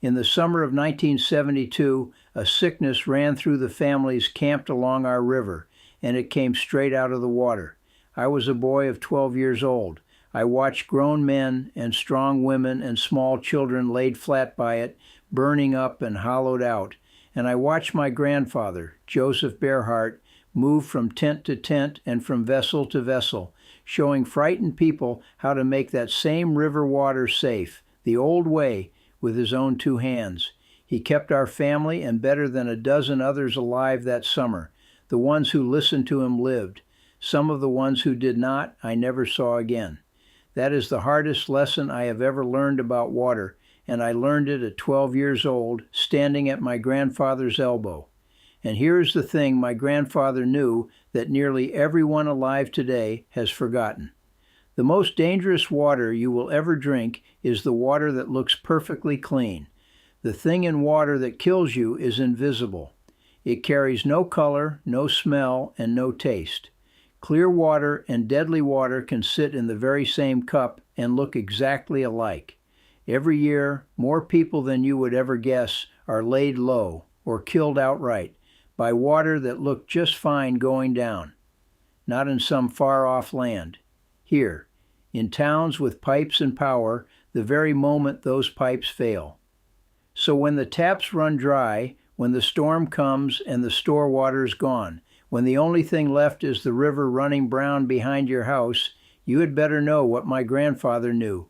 In the summer of 1972, a sickness ran through the families camped along our river, and it came straight out of the water. I was a boy of 12 years old. I watched grown men and strong women and small children laid flat by it, burning up and hollowed out. And I watched my grandfather, Joseph Bearheart, move from tent to tent and from vessel to vessel, showing frightened people how to make that same river water safe, the old way, with his own 2 hands. He kept our family and better than a dozen others alive that summer. The ones who listened to him lived. Some of the ones who did not, I never saw again. That is the hardest lesson I have ever learned about water, and I learned it at 12 years old, standing at my grandfather's elbow. And here is the thing my grandfather knew that nearly everyone alive today has forgotten. The most dangerous water you will ever drink is the water that looks perfectly clean. The thing in water that kills you is invisible. It carries no color, no smell, and no taste. Clear water and deadly water can sit in the very same cup and look exactly alike. Every year, more people than you would ever guess are laid low or killed outright by water that looked just fine going down. Not in some far-off land. Here, in towns with pipes and power, the very moment those pipes fail. So when the taps run dry, when the storm comes and the store water is gone, when the only thing left is the river running brown behind your house, you had better know what my grandfather knew.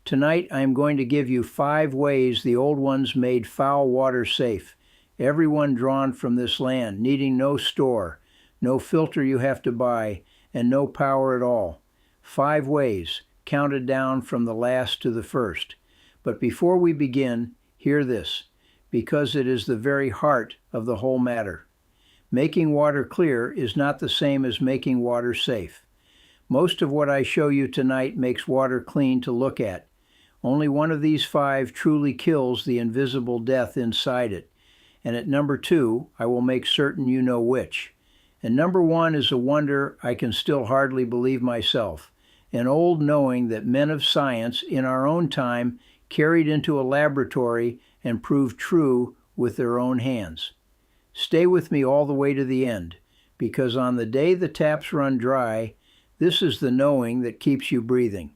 Tonight I am going to give you 5 ways the old ones made foul water safe, everyone drawn from this land, needing no store, no filter you have to buy, and no power at all. 5 ways, counted down from the last to the first. But before we begin, hear this, because it is the very heart of the whole matter. Making water clear is not the same as making water safe. Most of what I show you tonight makes water clean to look at. Only one of these 5 truly kills the invisible death inside it. And at number 2, I will make certain you know which. And number 1 is a wonder I can still hardly believe myself. An old knowing that men of science in our own time carried into a laboratory and proved true with their own hands. Stay with me all the way to the end, because on the day the taps run dry, this is the knowing that keeps you breathing.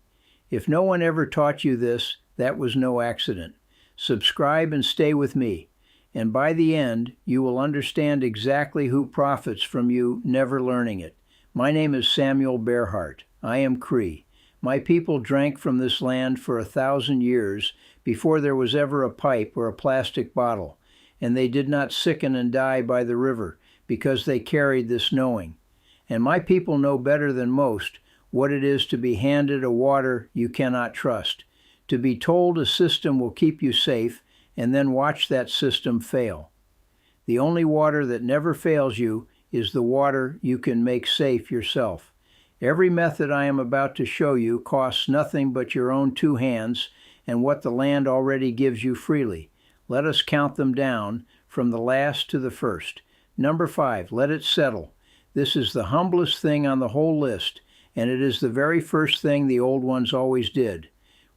If no one ever taught you this, that was no accident. Subscribe and stay with me, and by the end, you will understand exactly who profits from you never learning it. My name is Samuel Bearheart. I am Cree. My people drank from this land for 1,000 years before there was ever a pipe or a plastic bottle, and they did not sicken and die by the river because they carried this knowing. And my people know better than most what it is to be handed a water you cannot trust, to be told a system will keep you safe, and then watch that system fail. The only water that never fails you is the water you can make safe yourself. Every method I am about to show you costs nothing but your own 2 hands and what the land already gives you freely. Let us count them down from the last to the first. Number 5, let it settle. This is the humblest thing on the whole list, and it is the very first thing the old ones always did.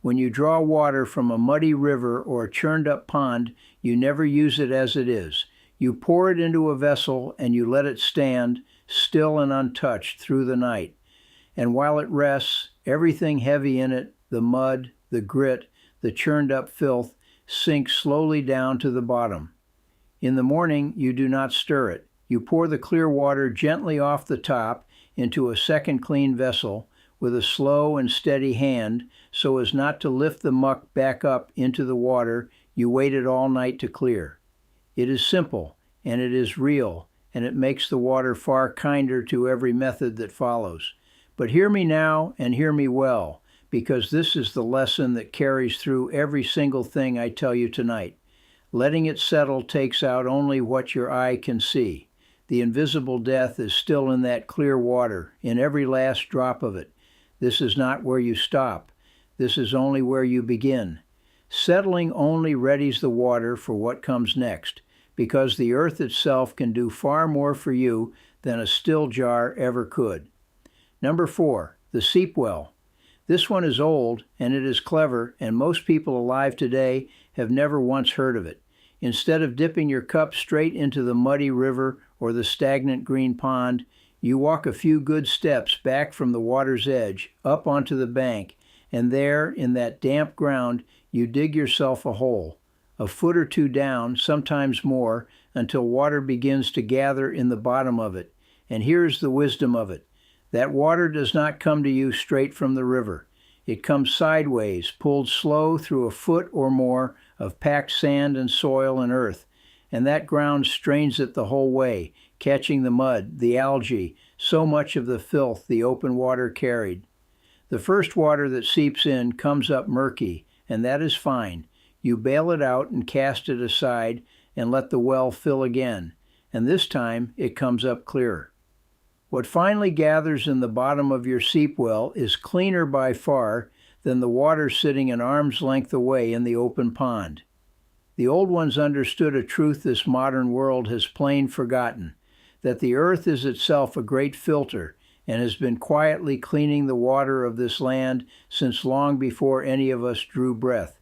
When you draw water from a muddy river or a churned-up pond, you never use it as it is. You pour it into a vessel and you let it stand, still and untouched, through the night. And while it rests, everything heavy in it, the mud, the grit, the churned-up filth, sinks slowly down to the bottom. In the morning, you do not stir it. You pour the clear water gently off the top into a second clean vessel with a slow and steady hand so as not to lift the muck back up into the water you waited all night to clear. It is simple, and it is real, and it makes the water far kinder to every method that follows. But hear me now and hear me well, because this is the lesson that carries through every single thing I tell you tonight. Letting it settle takes out only what your eye can see. The invisible death is still in that clear water, in every last drop of it. This is not where you stop. This is only where you begin. Settling only readies the water for what comes next, because the earth itself can do far more for you than a still jar ever could. Number 4, the seep-well. This one is old, and it is clever, and most people alive today have never once heard of it. Instead of dipping your cup straight into the muddy river or the stagnant green pond, you walk a few good steps back from the water's edge, up onto the bank, and there, in that damp ground, you dig yourself a hole, a foot or two down, sometimes more, until water begins to gather in the bottom of it. And here's the wisdom of it. That water does not come to you straight from the river. It comes sideways, pulled slow through a foot or more of packed sand and soil and earth, and that ground strains it the whole way, catching the mud, the algae, so much of the filth the open water carried. The first water that seeps in comes up murky, and that is fine. You bail it out and cast it aside and let the well fill again, and this time it comes up clearer. What finally gathers in the bottom of your seep well is cleaner by far than the water sitting an arm's length away in the open pond. The old ones understood a truth this modern world has plain forgotten, that the earth is itself a great filter and has been quietly cleaning the water of this land since long before any of us drew breath.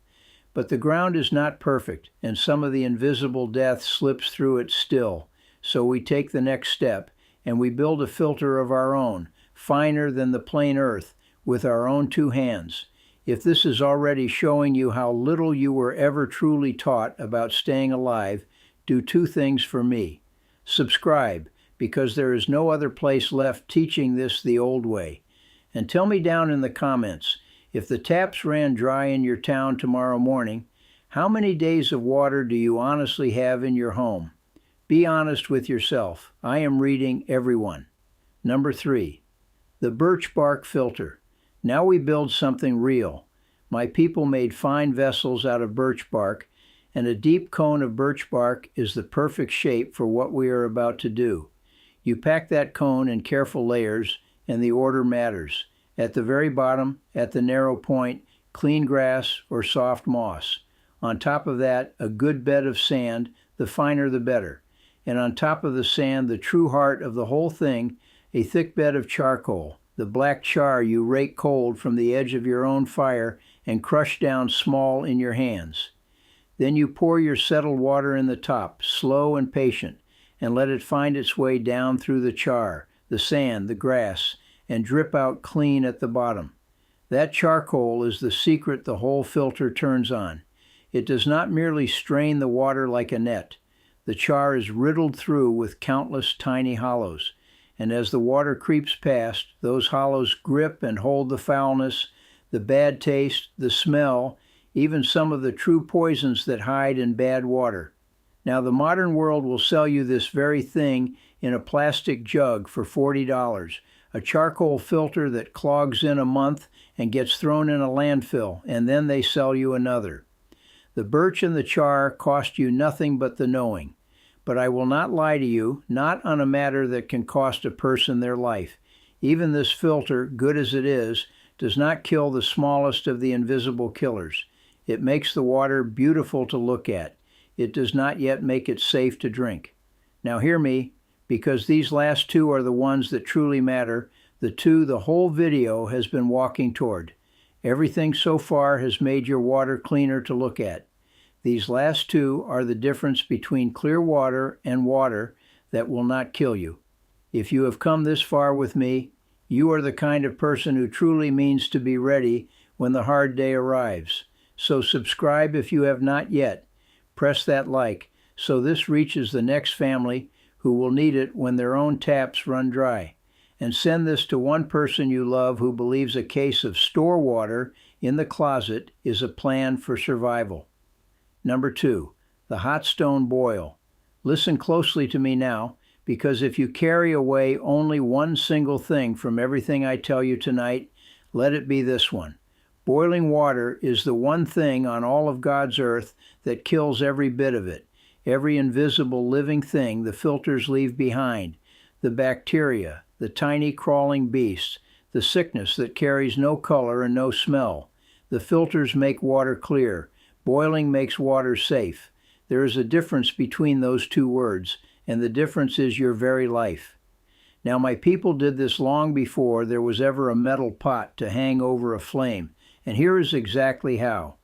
But the ground is not perfect, and some of the invisible death slips through it still, so we take the next step, and we build a filter of our own, finer than the plain earth, with our own two hands. If this is already showing you how little you were ever truly taught about staying alive, do two things for me. Subscribe, because there is no other place left teaching this the old way. And tell me down in the comments, if the taps ran dry in your town tomorrow morning, how many days of water do you honestly have in your home? Be honest with yourself. I am reading everyone. Number 3, the birch-bark filter. Now we build something real. My people made fine vessels out of birch bark, and a deep cone of birch bark is the perfect shape for what we are about to do. You pack that cone in careful layers, and the order matters. At the very bottom, at the narrow point, clean grass or soft moss. On top of that, a good bed of sand, the finer the better. And on top of the sand, the true heart of the whole thing, a thick bed of charcoal, the black char you rake cold from the edge of your own fire and crush down small in your hands. Then you pour your settled water in the top, slow and patient, and let it find its way down through the char, the sand, the grass, and drip out clean at the bottom. That charcoal is the secret the whole filter turns on. It does not merely strain the water like a net. The char is riddled through with countless tiny hollows, and as the water creeps past, those hollows grip and hold the foulness, the bad taste, the smell, even some of the true poisons that hide in bad water. Now the modern world will sell you this very thing in a plastic jug for $40, a charcoal filter that clogs in a month and gets thrown in a landfill, and then they sell you another. The birch and the char cost you nothing but the knowing. But I will not lie to you, not on a matter that can cost a person their life. Even this filter, good as it is, does not kill the smallest of the invisible killers. It makes the water beautiful to look at. It does not yet make it safe to drink. Now hear me, because these last two are the ones that truly matter, the two the whole video has been walking toward. Everything so far has made your water cleaner to look at. These last two are the difference between clear water and water that will not kill you. If you have come this far with me, you are the kind of person who truly means to be ready when the hard day arrives. So subscribe if you have not yet. Press that like so this reaches the next family who will need it when their own taps run dry. And send this to one person you love who believes a case of store water in the closet is a plan for survival. Number 2, the hot stone boil. Listen closely to me now, because if you carry away only one single thing from everything I tell you tonight, let it be this one. Boiling water is the one thing on all of God's earth that kills every bit of it, every invisible living thing the filters leave behind, the bacteria, the tiny crawling beasts, the sickness that carries no color and no smell. The filters make water clear. Boiling makes water safe. There is a difference between those two words, and the difference is your very life. Now my people did this long before there was ever a metal pot to hang over a flame, and here is exactly how.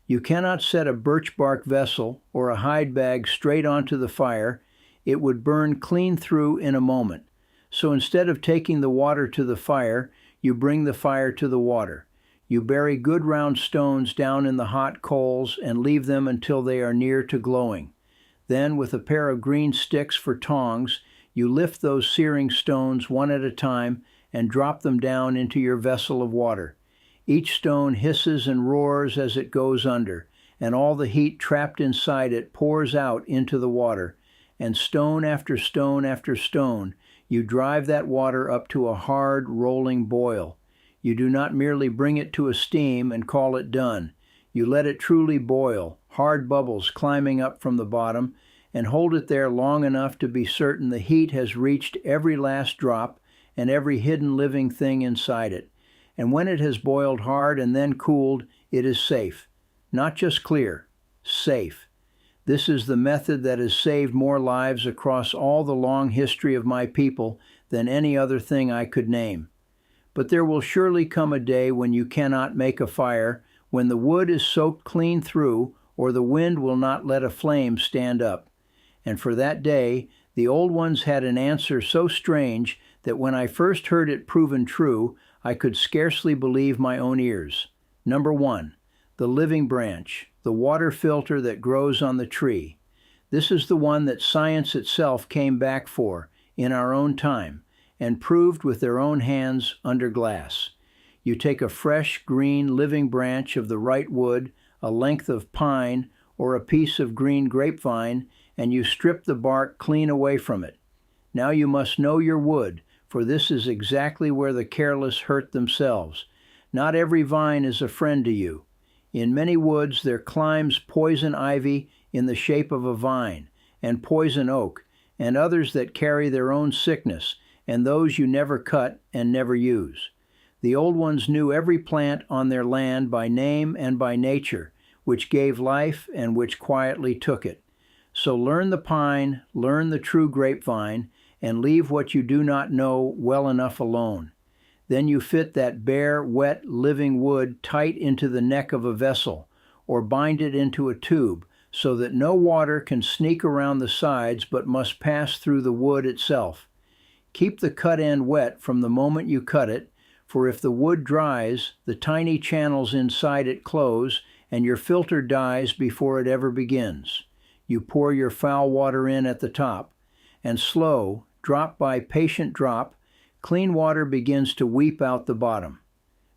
You cannot set a birch-bark vessel or a hide bag straight onto the fire. It would burn clean through in a moment. So instead of taking the water to the fire, you bring the fire to the water. You bury good round stones down in the hot coals and leave them until they are near to glowing. Then, with a pair of green sticks for tongs, you lift those searing stones one at a time and drop them down into your vessel of water. Each stone hisses and roars as it goes under, and all the heat trapped inside it pours out into the water. And stone after stone after stone, you drive that water up to a hard, rolling boil. You do not merely bring it to a steam and call it done. You let it truly boil, hard bubbles climbing up from the bottom, and hold it there long enough to be certain the heat has reached every last drop and every hidden living thing inside it. And when it has boiled hard and then cooled, it is safe. Not just clear, safe. This is the method that has saved more lives across all the long history of my people than any other thing I could name. But there will surely come a day when you cannot make a fire, when the wood is soaked clean through, or the wind will not let a flame stand up. And for that day, the old ones had an answer so strange that when I first heard it proven true, I could scarcely believe my own ears. Number 1, the living branch, the water filter that grows on the tree. This is the one that science itself came back for in our own time and proved with their own hands under glass. You take a fresh, green, living branch of the right wood, a length of pine, or a piece of green grapevine, and you strip the bark clean away from it. Now you must know your wood, for this is exactly where the careless hurt themselves. Not every vine is a friend to you. In many woods there climbs poison ivy in the shape of a vine, and poison oak, and others that carry their own sickness, and those you never cut and never use. The old ones knew every plant on their land by name and by nature, which gave life and which quietly took it. So learn the pine, learn the true grapevine, and leave what you do not know well enough alone. Then you fit that bare, wet, living wood tight into the neck of a vessel, or bind it into a tube, so that no water can sneak around the sides but must pass through the wood itself. Keep the cut end wet from the moment you cut it, for if the wood dries, the tiny channels inside it close, and your filter dies before it ever begins. You pour your foul water in at the top, and slow, drop by patient drop, clean water begins to weep out the bottom.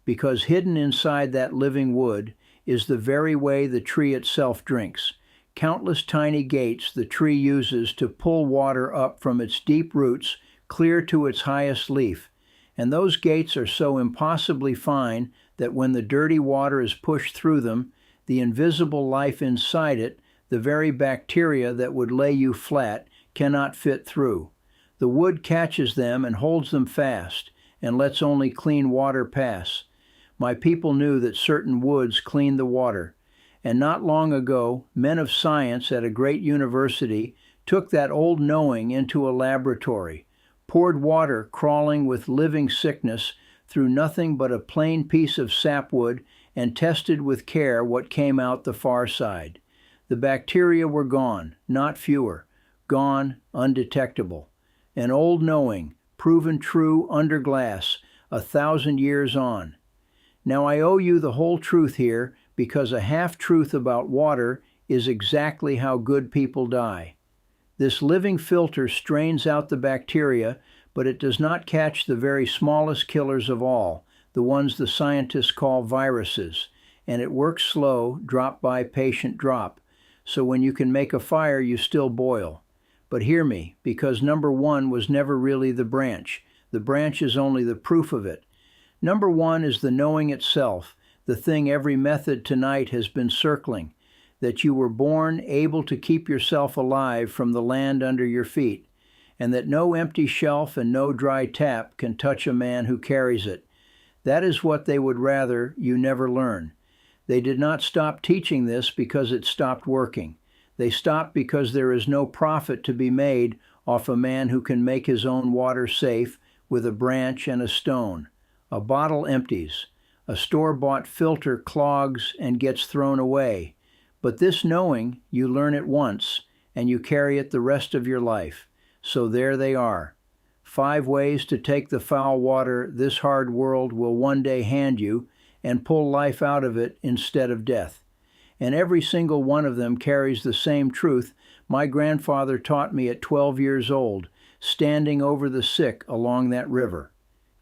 Because hidden inside that living wood is the very way the tree itself drinks. Countless tiny gates the tree uses to pull water up from its deep roots clear to its highest leaf, and those gates are so impossibly fine that when the dirty water is pushed through them, the invisible life inside it, the very bacteria that would lay you flat, cannot fit through. The wood catches them and holds them fast, and lets only clean water pass. My people knew that certain woods cleaned the water, and not long ago, men of science at a great university took that old knowing into a laboratory, poured water crawling with living sickness through nothing but a plain piece of sapwood, and tested with care what came out the far side. The bacteria were gone, not fewer, gone undetectable. An old knowing, proven true under glass, 1,000 years on. Now I owe you the whole truth here, because a half-truth about water is exactly how good people die. This living filter strains out the bacteria, but it does not catch the very smallest killers of all, the ones the scientists call viruses, and it works slow, drop by patient drop, so when you can make a fire you still boil. But hear me, because number 1 was never really the branch. The branch is only the proof of it. Number 1 is the knowing itself, the thing every method tonight has been circling, that you were born able to keep yourself alive from the land under your feet, and that no empty shelf and no dry tap can touch a man who carries it. That is what they would rather you never learn. They did not stop teaching this because it stopped working. They stopped because there is no profit to be made off a man who can make his own water safe with a branch and a stone. A bottle empties. A store-bought filter clogs and gets thrown away. But this knowing, you learn it once, and you carry it the rest of your life. So there they are. 5 ways to take the foul water this hard world will one day hand you and pull life out of it instead of death. And every single one of them carries the same truth my grandfather taught me at 12 years old, standing over the sick along that river.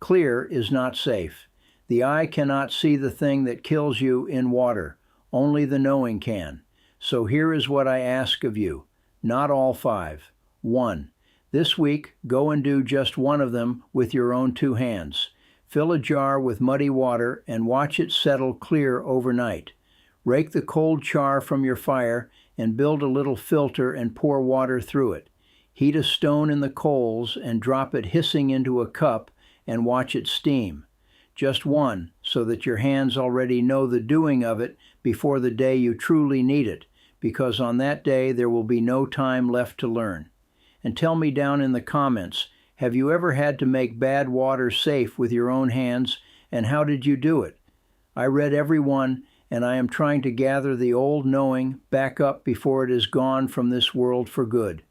Clear is not safe. The eye cannot see the thing that kills you in water. Only the knowing can. So here is what I ask of you. Not all 5. 1. This week, go and do just one of them with your own 2 hands. Fill a jar with muddy water and watch it settle clear overnight. Rake the cold char from your fire and build a little filter and pour water through it. Heat a stone in the coals and drop it hissing into a cup and watch it steam. Just one, so that your hands already know the doing of it before the day you truly need it, because on that day there will be no time left to learn. And tell me down in the comments, have you ever had to make bad water safe with your own hands, and how did you do it? I read every one, and I am trying to gather the old knowing back up before it is gone from this world for good.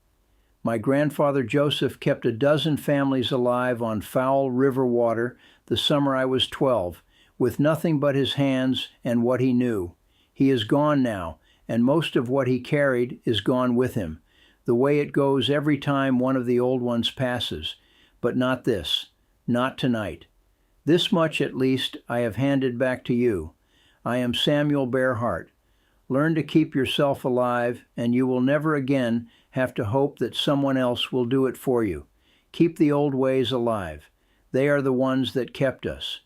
My grandfather Joseph kept a dozen families alive on foul river water the summer I was 12, with nothing but his hands and what he knew. He is gone now, and most of what he carried is gone with him, the way it goes every time one of the old ones passes. But not this, not tonight. This much at least I have handed back to you. I am Samuel Bearheart. Learn to keep yourself alive, and you will never again have to hope that someone else will do it for you. Keep the old ways alive. They are the ones that kept us.